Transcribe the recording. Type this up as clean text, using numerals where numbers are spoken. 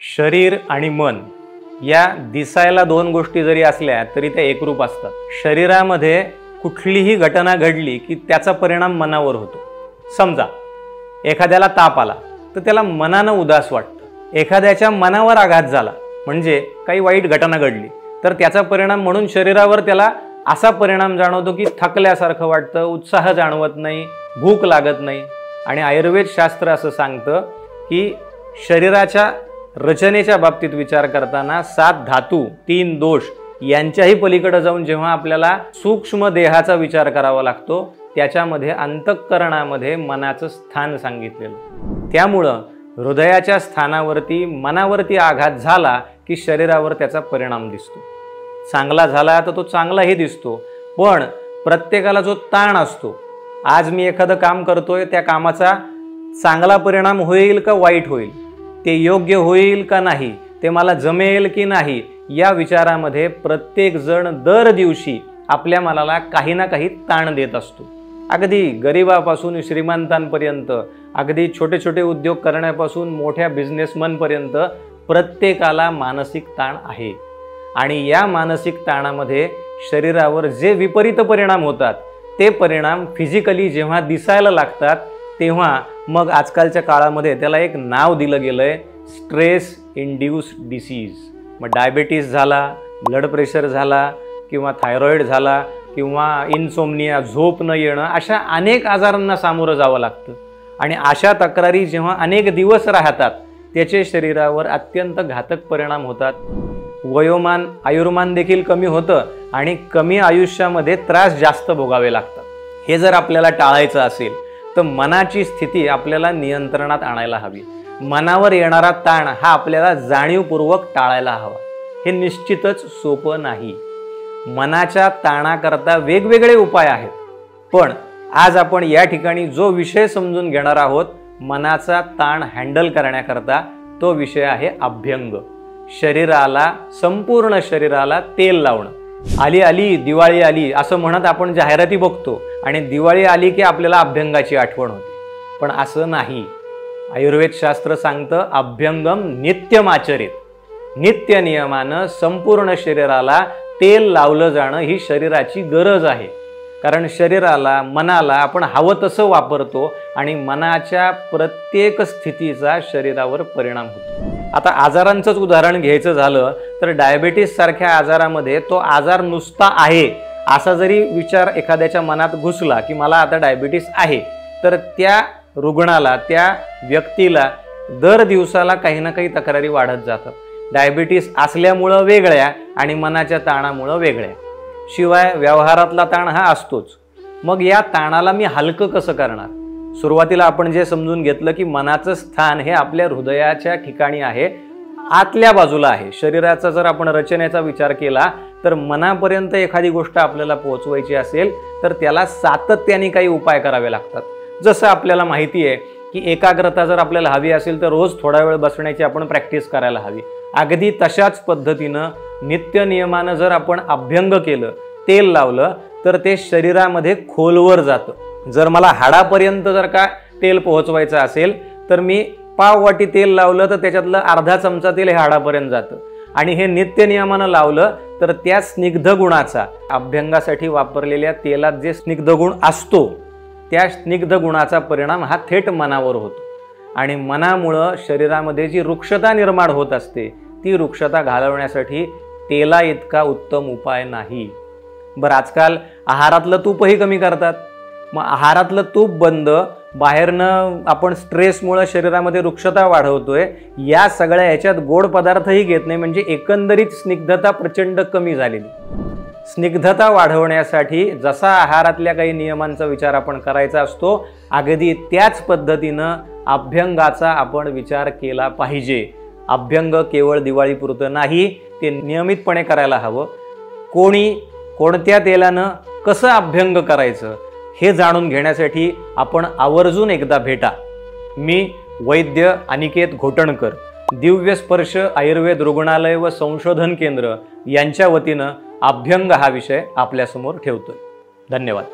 शरीर आणि मन या दिसायला दोन गोष्टी जरी असल्या तरी त्या एकरूप असतात। शरीरामध्ये कुठलीही घटना घडली की त्याचा परिणाम मनावर होतो। समजा एखाद्याला ताप आला तर त्याला मनानं उदास वाटतं। एखाद्याच्या मनावर आघात झाला म्हणजे काही वाईट घटना घडली तर त्याचा परिणाम म्हणून शरीरावर त्याला असा परिणाम जाणवतो की थकल्यासारखं वाटतं, उत्साह जाणवत नाही, भूक लागत नाही। आणि आयुर्वेद शास्त्र असं सांगतं की शरीराच्या रचनेच्या बाबतीत विचार करताना 7 धातू 3 दोष यांच्याही पलीकडे जाऊन जेव्हा आपल्याला सूक्ष्म देहाचा विचार करावा लागतो त्याच्यामध्ये अंतःकरणामध्ये मनाचं स्थान सांगितलेलं। त्यामुळं हृदयाच्या स्थानावरती मनावरती आघात झाला की शरीरावर त्याचा परिणाम दिसतो। चांगला झाला तर तो चांगलाही दिसतो, पण प्रत्येकाला जो ताण असतो, आज मी एखादं काम करतोय त्या कामाचा चांगला परिणाम होईल का वाईट होईल, ते योग्य होईल का नाही, ते मला जमेल की नाही, या विचारामध्ये प्रत्येक जण दर दिवशी आपल्या मनाला काही ना काही ताण देत असतो। अगदी गरिबापासून श्रीमंतांपर्यंत, अगदी छोटे छोटे उद्योग करण्यापासून मोठ्या बिझनेसमनपर्यंत प्रत्येकाला मानसिक ताण आहे। आणि या मानसिक ताणामध्ये शरीरावर जे विपरीत परिणाम होतात ते परिणाम फिजिकली जेव्हा दिसायला लागतात तेव्हा मग आजकालच्या काळामध्ये त्याला एक नाव दिलं गेलंय, स्ट्रेस इंड्यूस्ड डिसीज। मग डायबिटीज झाला, ब्लड प्रेशर झाला किंवा थायरॉइड झाला किंवा इन्सोमनिया, झोप न येणं, अशा अनेक आजारांना सामोरं जावं लागतं। आणि अशा तक्रारी जेव्हा अनेक दिवस राहतात त्याचे शरीरावर अत्यंत घातक परिणाम होतात। वयोमान आयुर्मान देखील कमी होतं आणि कमी आयुष्यामध्ये त्रास जास्त भोगावे लागतात। हे जर आपल्याला टाळायचं असेल तर मनाची स्थिती आपल्याला नियंत्रणात आणायला हवी। मनावर येणारा ताण हा आपल्याला जाणीवपूर्वक टाळायला हवा। हे निश्चितच सोपं नाही। मनाच्या ताणाकरता वेगवेगळे उपाय आहेत, पण आज आपण या ठिकाणी जो विषय समजून घेणार आहोत मनाचा ताण हँडल करण्याकरता, तो विषय आहे अभ्यंग। शरीराला, संपूर्ण शरीराला तेल लावणं। आली आली दिवाळी आली असं म्हणत आपण जाहिराती बघतो आणि दिवाळी आली की आपल्याला अभ्यंगाची आठवण होते, पण असं नाही। आयुर्वेद शास्त्र सांगतं अभ्यंगम नित्यमाचरित। नित्य नियमानं संपूर्ण शरीराला तेल लावलं जाणं ही शरीराची गरज आहे। कारण शरीराला, मनाला आपण हवं तसं वापरतो आणि मनाच्या प्रत्येक स्थितीचा शरीरावर परिणाम होतो। आता आजारांचंच उदाहरण घ्यायचं झालं तर डायबिटीस सारख्या आजारामध्ये तो आजार नुसता आहे असा जरी विचार एखाद्याच्या मनात घुसला की मला आता डायबिटीस आहे, तर त्या रुग्णाला, त्या व्यक्तीला दर दिवसाला काही ना काही तक्रारी वाढत जातात। डायबिटीस असल्यामुळं वेगळ्या आणि मनाच्या ताणामुळं वेगळ्या। शिवाय व्यवहारातला ताण हा असतोच। मग या ताणाला मी हलकं कसं करणार? सुरुवातीला आपण जे समजून घेतलं की मनाचं स्थान हे आपल्या हृदयाच्या ठिकाणी आहे, आतल्या बाजूला आहे। शरीराचा जर आपण रचनेचा विचार केला तर मनापर्यंत एखादी गोष्ट आपल्याला पोहोचवायची असेल तर त्याला सातत्याने काही उपाय करावे लागतात। जसं आपल्याला माहिती आहे की एकाग्रता जर आपल्याला हवी असेल तर रोज थोडा वेळ बसण्याची आपण प्रॅक्टिस करायला हवी। अगदी तशाच पद्धतीनं नित्य नियमानं जर आपण अभ्यंग केलं, तेल लावलं, तर ते शरीरामध्ये खोलवर जातं। जर मला हाडापर्यंत जर का तेल पोहोचवायचं असेल तर मी पाव वाटी तेल लावलं तर त्याच्यातलं अर्धा चमचा तेल हे हाडापर्यंत जातं। आणि हे नित्य नियमानं लावलं तर त्या स्निग्ध गुणाचा, अभ्यंगासाठी वापरलेल्या तेलात जे स्निग्ध गुण असतो त्या स्निग्ध गुणाचा परिणाम हा थेट मनावर होतो। आणि मनामुळं शरीरामध्ये जी रुक्षता निर्माण होत असते ती रुक्षता घालवण्यासाठी तेला इतका उत्तम उपाय नाही। बरं, आजकाल आहारातलं तूपही कमी करतात। मग आहारातलं तूप बंद, बाहेरनं आपण स्ट्रेसमुळे शरीरामध्ये रुक्षता वाढवतोय, या सगळ्या ह्याच्यात गोड पदार्थही घेत नाही, म्हणजे एकंदरीत स्निग्धता प्रचंड कमी झालेली। स्निग्धता वाढवण्यासाठी जसा आहारातल्या काही नियमांचा विचार आपण करायचा असतो, अगदी त्याच पद्धतीनं अभ्यंगाचा आपण विचार केला पाहिजे। अभ्यंग केवळ दिवाळीपुरतं नाही, ते नियमितपणे करायला हवं। कोणी, कोणत्या तेलानं कसं अभ्यंग करायचं हे जाणून घेण्यासाठी आपण आवर्जून एकदा भेटा। मी वैद्य अनिकेत घोटणकर, दिव्य स्पर्श आयुर्वेद रुग्णालय व संशोधन केंद्र यांच्या वतीनं अभ्यंग हा विषय आपल्यासमोर ठेवतोय। धन्यवाद।